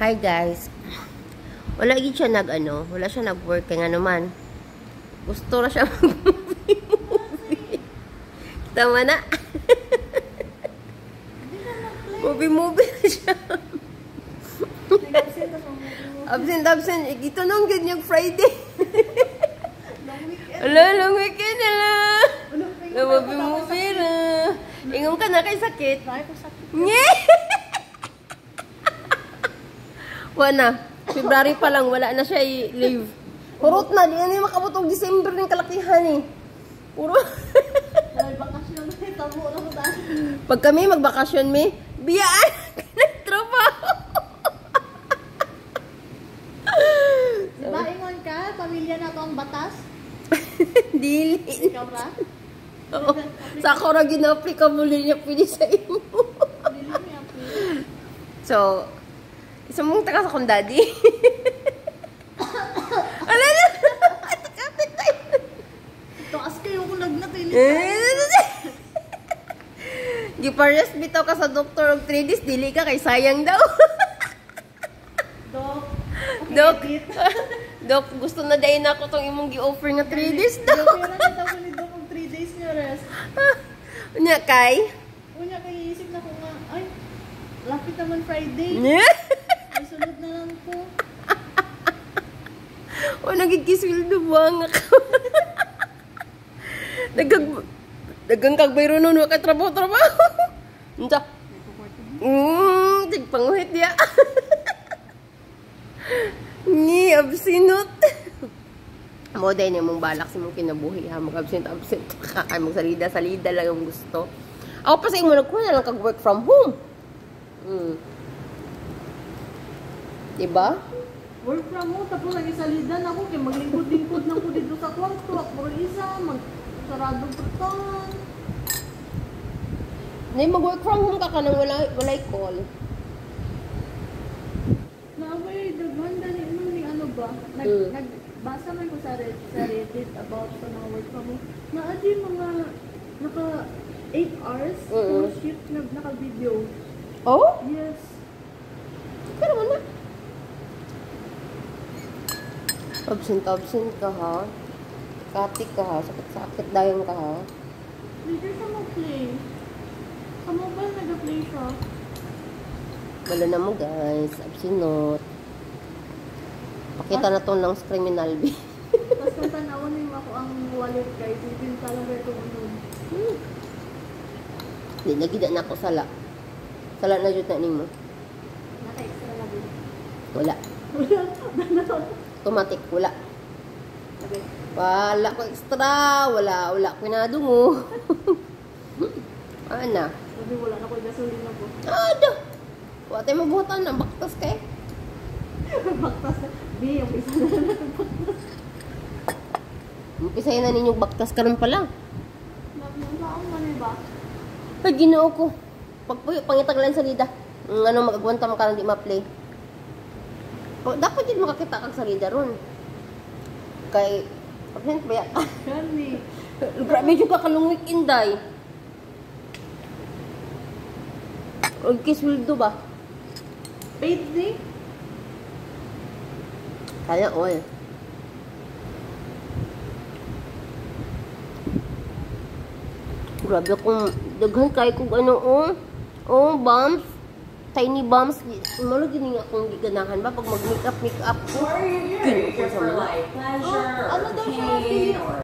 Hi guys. Wala gid siya wala siya nag-work kay nga naman. Gusto ra siya mag-movie. Tama na. Movie na siya. Absent. Ito nung ganyang Friday. Long weekend na lang. Movie na. Ingong ka na kay sakit. Nye! Wala. February pa lang, wala na siya i-leave. Purot na, di na yung makabutong December ng kalakihan eh. Puro. Pag kami magbakasyon, biyaan nagtrabaho. Diba, ingon ka? Pamilya na to ang batas? Dili. Ikaw ba? Oo. Sa ako na gina-applicable niya pwede sa imo. Dili niya po. So, isang mong taga sa kong daddy. Ala na! Kapit tayo. Taas kayo kung nagnakilit. Gipares bitaw ka sa doktor og 3 days, dili ka kay sayang daw. Dok. Dok. Dok, gusto na dahil na ako tong imong gi-offer nga 3 days daw. Pero nataw ko ni Dok kung 3 days niya rest. Unya kay? Unya kay isip na ko nga, ay, lapit naman Friday. Ay, sunod na lang po. O, nagigkiswildo ba nga ka? Dagang kagbayro nun, waka trabaho. Unsa? Tigpanguhit niya. Ni, absinot. Mo din yung mong balak sa mong kinabuhi ha. Mag-absent. Kakay magsalida lang ang gusto. Ako pa sa imo nagkuha na lang kag-work from home. Diba? Work from home, tapos lagi salidan ako, kaya maglingkod-lingkod na ko dito sa kwarto. Ako isa, magsaradong perton. Nay, mag-work from home ka nang walay call. Naabay, daghan dali mo ni ano ba? Nagbasa man ko sa Reddit about sa mga work from home. Naadi mga naka 8 hours full shift naka-video. Oh? Yes. Pero naman na. Absent ka ha. Katik ka ha. Sakit dayon ka ha. Dito sa mag-play. Sa mobile nag-play siya. Wala na mo guys. Absinot. Pakita na to ng criminal B. Tapos kung tanawan mo ako ang wallet guys, hindi pa lang ito unod. Hindi, nagida na ako sala. Sala na dyan na nimo. Naka-extra na din. Wala. Automatic, wala. Okay. Wala ko extra. Wala ko pinadungo. Ana. Sabi wala na ko gasolina po. Ada. Wala tayo mabuhatan na. Baktas kay. Baktas na. Di, yung isa na lang baktas. Umpisay na ninyong baktas karon pa lang. Nagmamahang man ba? Ay, ginoo ko. Pangitaglan sa lida. Mag-agwanta mo ka lang di ma-play. Dapat yun makakita kang salida ron. Kay, absent ba yan? Gani. Grabe yung kakalungwik inday. O kiswildo ba? Paid ni? Kaya, oy. Grabe akong daghan kay kung bumps. Tiny bumps. Malo gini nga akong giganahan ba pag mag-makeup ko. Kino ko sa mga.